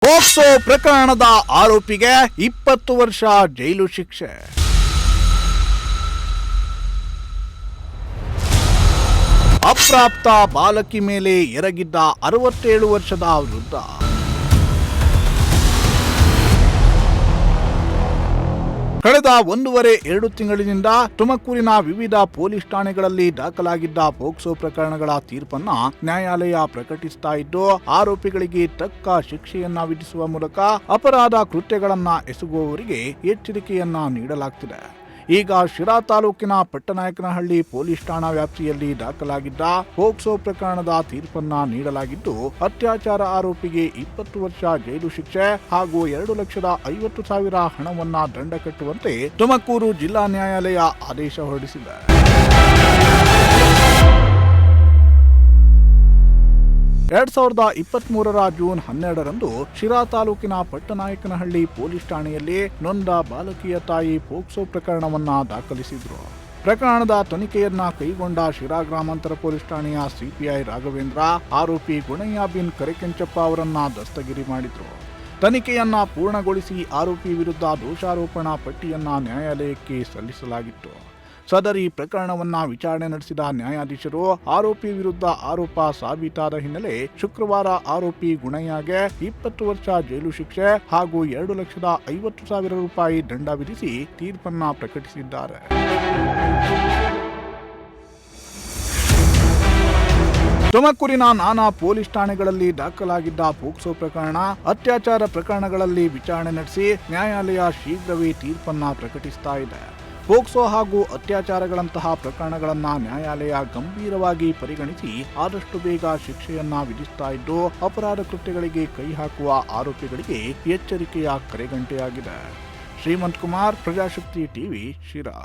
POCSO ಪ್ರಕರಣದ ಆರೋಪಿಗೆ 20 ವರ್ಷ ಜೈಲು ಶಿಕ್ಷೆ. ಅಪ್ರಾಪ್ತ ಬಾಲಕಿ ಮೇಲೆ ಎರಗಿದ್ದ 67 ವರ್ಷದ ವೃದ್ಧ. ಕಳೆದ 1.5-2 ತಿಂಗಳಿನಿಂದ ತುಮಕೂರಿನ ವಿವಿಧ ಪೊಲೀಸ್ ಠಾಣೆಗಳಲ್ಲಿ ದಾಖಲಾಗಿದ್ದ ಪೋಕ್ಸೋ ಪ್ರಕರಣಗಳ ತೀರ್ಪನ್ನ ನ್ಯಾಯಾಲಯ ಪ್ರಕಟಿಸ್ತಾ ಇದ್ದು, ಆರೋಪಿಗಳಿಗೆ ತಕ್ಕ ಶಿಕ್ಷೆಯನ್ನ ವಿಧಿಸುವ ಮೂಲಕ ಅಪರಾಧ ಕೃತ್ಯಗಳನ್ನ ಎಸಗುವವರಿಗೆ ಎಚ್ಚರಿಕೆಯನ್ನ ನೀಡಲಾಗ್ತಿದೆ. ಈಗ ಶಿರಾ ತಾಲೂಕಿನ ಪಟ್ಟನಾಯಕನಹಳ್ಳಿ ಪೊಲೀಸ್ ಠಾಣಾ ವ್ಯಾಪ್ತಿಯಲ್ಲಿ ದಾಖಲಾಗಿದ್ದ ಪೋಕ್ಸೋ ಪ್ರಕರಣದ ತೀರ್ಪನ್ನ ನೀಡಲಾಗಿದ್ದು, ಅತ್ಯಾಚಾರ ಆರೋಪಿಗೆ 20 ವರ್ಷ ಜೈಲು ಶಿಕ್ಷೆ ಹಾಗೂ 2,50,000 ಹಣವನ್ನ ದಂಡ ಕಟ್ಟುವಂತೆ ತುಮಕೂರು ಜಿಲ್ಲಾ ನ್ಯಾಯಾಲಯ ಆದೇಶ ಹೊರಡಿಸಿದೆ. 2023 ಜೂನ್ 12ರಂದು ಶಿರಾ ತಾಲೂಕಿನ ಪಟ್ಟನಾಯಕನಹಳ್ಳಿ ಪೊಲೀಸ್ ಠಾಣೆಯಲ್ಲಿ ನೊಂದ ಬಾಲಕಿಯ ತಾಯಿ ಪೋಕ್ಸೋ ಪ್ರಕರಣವನ್ನ ದಾಖಲಿಸಿದ್ರು. ಪ್ರಕರಣದ ತನಿಖೆಯನ್ನ ಕೈಗೊಂಡ ಶಿರಾ ಗ್ರಾಮಾಂತರ ಪೊಲೀಸ್ ಠಾಣೆಯ ಸಿಪಿಐ ರಾಘವೇಂದ್ರ ಆರೋಪಿ ಗುಣಯ್ಯ ಬಿನ್ ಕರೆಕೆಂಚಪ್ಪ ಅವರನ್ನ ದಸ್ತಗಿರಿ ಮಾಡಿದ್ರು. ತನಿಖೆಯನ್ನ ಪೂರ್ಣಗೊಳಿಸಿ ಆರೋಪಿ ವಿರುದ್ಧ ದೋಷಾರೋಪಣಾ ಪಟ್ಟಿಯನ್ನ ನ್ಯಾಯಾಲಯಕ್ಕೆ ಸಲ್ಲಿಸಲಾಗಿತ್ತು. ಸದರಿ ಪ್ರಕರಣವನ್ನ ವಿಚಾರಣೆ ನಡೆಸಿದ ನ್ಯಾಯಾಧೀಶರು ಆರೋಪಿ ವಿರುದ್ಧ ಆರೋಪ ಸಾಬೀತಾದ ಹಿನ್ನೆಲೆ ಶುಕ್ರವಾರ ಆರೋಪಿ ಗುಣಯ್ಯಗೆ 20 ವರ್ಷ ಜೈಲು ಶಿಕ್ಷೆ ಹಾಗೂ 2,50,000 ರೂಪಾಯಿ ದಂಡ ವಿಧಿಸಿ ತೀರ್ಪನ್ನ ಪ್ರಕಟಿಸಿದ್ದಾರೆ. ತುಮಕೂರಿನ ನಾನಾ ಪೊಲೀಸ್ ಠಾಣೆಗಳಲ್ಲಿ ದಾಖಲಾಗಿದ್ದ ಪೋಕ್ಸೋ ಪ್ರಕರಣ, ಅತ್ಯಾಚಾರ ಪ್ರಕರಣಗಳಲ್ಲಿ ವಿಚಾರಣೆ ನಡೆಸಿ ನ್ಯಾಯಾಲಯ ಶೀಘ್ರವೇ ತೀರ್ಪನ್ನ ಪ್ರಕಟಿಸ್ತಾ ಇದೆ. ಪೋಕ್ಸೋ ಹಾಗೂ ಅತ್ಯಾಚಾರಗಳಂತಹ ಪ್ರಕರಣಗಳನ್ನು ನ್ಯಾಯಾಲಯ ಗಂಭೀರವಾಗಿ ಪರಿಗಣಿಸಿ ಆದಷ್ಟು ಬೇಗ ಶಿಕ್ಷೆಯನ್ನ ವಿಧಿಸ್ತಾ ಇದ್ದು, ಅಪರಾಧ ಕೃತ್ಯಗಳಿಗೆ ಕೈ ಹಾಕುವ ಆರೋಪಿಗಳಿಗೆ ಎಚ್ಚರಿಕೆಯ ಕರೆಗಂಟೆಯಾಗಿದೆ. ಶ್ರೀಮಂತ್ ಕುಮಾರ್, ಪ್ರಜಾಶಕ್ತಿ ಟಿವಿ, ಶಿರಾ.